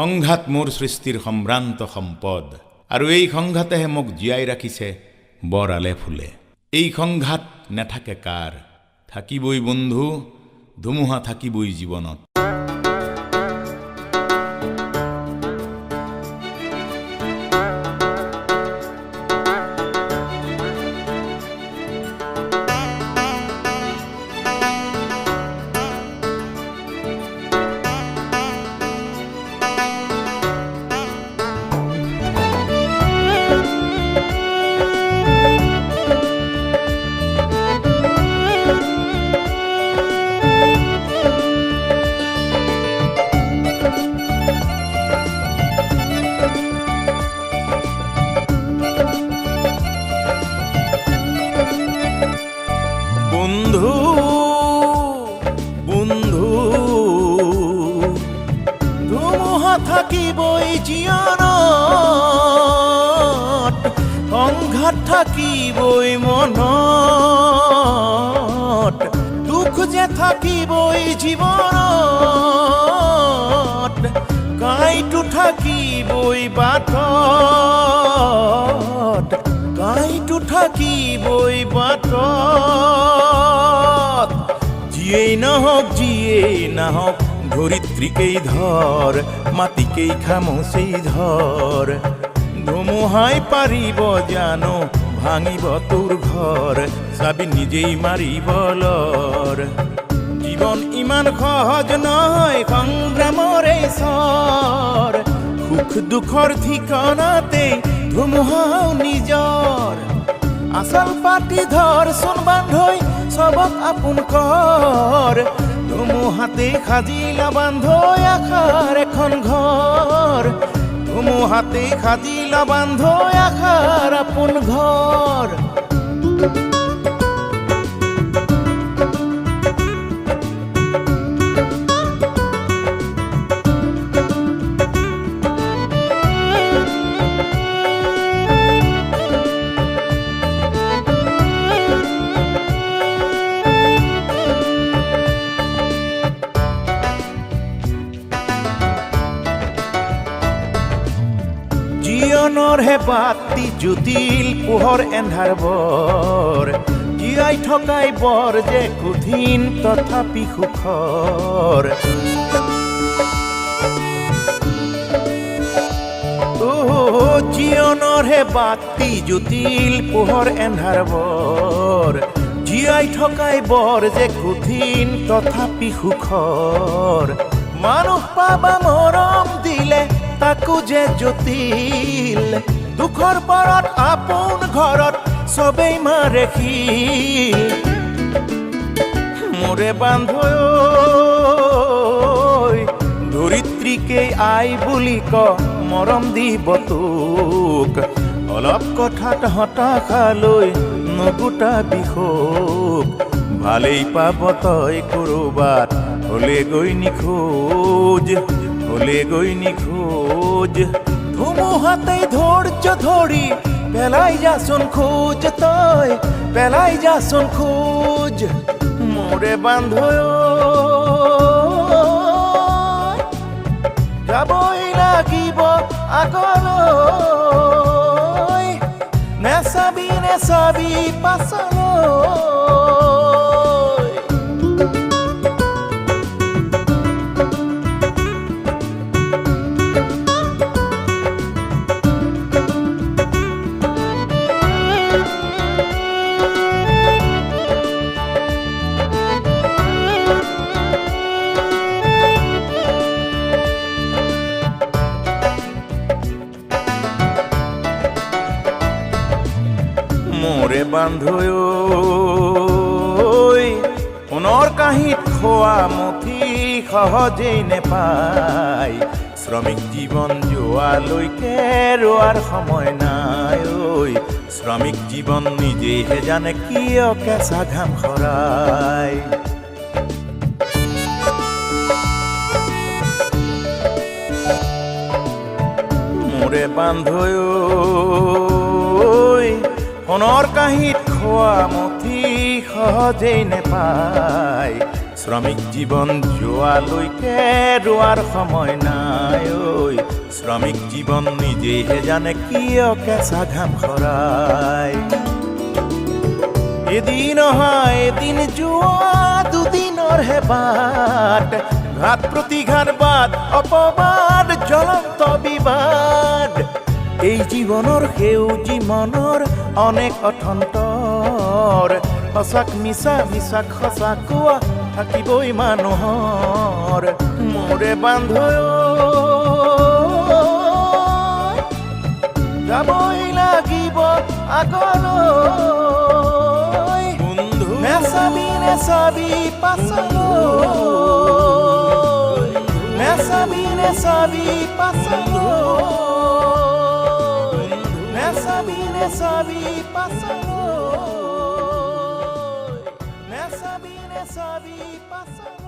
সংঘাত মোৰ সৃষ্টিৰ সম্ভ্ৰান্ত সম্পদ আৰু এই সংঘাতেহে মোক জীয়াই ৰাখিছে বৰালে ফুলে। এই সংঘাত নেথাকে কাৰ, থাকিবই বন্ধু ধুমুহা থাকিবই জীৱনত। বন্ধু বন্ধু ধুমুহা থাকিবই জীৱনত, সংঘাত থাকিবই মনত, দুখ যে থাকিবই জীৱনত, কাইটো থাকিবই বাটত, কাইটো থাকিবই বাটত। যিয়েই নাহক ধৰিত্ৰীকেই ধৰ, মাটিকেই খামুচেই ধৰ, ধুমুহাই পাৰিব জানো ভাঙিব তোৰ ঘৰ, চাবি নিজেই মাৰিব লৰ। জীৱন ইমান সহজ নহয় সংগ্ৰামৰে স্বৰ, সুখ দুখৰ ঠিকনাতেই ধুমুহাও নিজৰ। আচল পাতি ধৰ চোন বান্ধৈ চবক আপোন কৰ, ধুমুহাতেই সাজিলা বান্ধৈ আশাৰ এখন ঘৰ, ধুমুহাতেই সাজিলা বান্ধৈ আশাৰ আপোন ঘৰ। জীৱনৰ হে বাতি জুতিল পোহৰ এন্ধাৰ বৰ, জীয়াই থকাই বৰ যে কঠিন তথাপি সুখৰ। জীৱনৰ হে বাতি জুতিল পোহৰ এন্ধাৰ বৰ, জীয়াই থকাই বৰ যে কঠিন তথাপি সুখৰ। মানুহ পাবা মৰম দিলে তাকো যে জটিল, দুখৰ পৰত আপোন ঘৰত চবেই মাৰে শিল। মোৰে বান্ধৈ ধৰিত্ৰীকেই আই বুলি ক, মৰম দিব তোক, অলপ কথাত হতাশালৈ নগোটা বিষোক। ভালেই পাব তই কৰবাত হলে গৈ নিখোজ, হলে গৈ নিখোজ। ধুমুহাতেই ধৈৰ্য ধৰি পেলাই যাচোন খোজ, তই পেলাই যাচোন খোজ। মোৰে বান্ধৈ যাবই লাগিব আগলৈ, নেচাবি নেচাবি পাছলৈ। মোৰে বান্ধৈ সোণৰ কাঁহীত খোৱা মুঠি সহজেই নেপায়, শ্ৰমিক জীৱন যোৱালৈকে ৰোৱাৰ সময় নাই ঐ। শ্ৰমিক জীৱন নিজেইহে জানে কিয় কেঁচা ঘাম সৰাই। মোৰে বান্ধৈ সোণৰ কাঁহীত খোৱা মুঠি সহজেই নেপায়, শ্ৰমিক জীৱন যোৱালৈকে ৰোৱাৰ সময় নাই ঐ। শ্ৰমিক জীৱন নিজেহে জানে কিয় কেঁচা ঘাম সৰাই। এদিন অহা এদিন যোৱা দুদিনৰ হে বাট, ঘাট প্ৰতিঘাত বাদ অপবাদ জ্বলন্ত বিবাদ। এই জীৱনৰ সেউজী মনৰ অনেক অথন্তৰ, সঁচাক মিছা মিছাক সঁচা কোৱা থাকিবই মানুহৰ। মোৰে বান্ধৈ যাবই লাগিব আগলৈ, বন্ধু নেচাবি নেচাবি পাছলৈ, নেচাবি নেচাবি পাছলৈ, নেচাবি নেচাবি পাছলৈ, নেচাবি নেচাবি পাছলৈ।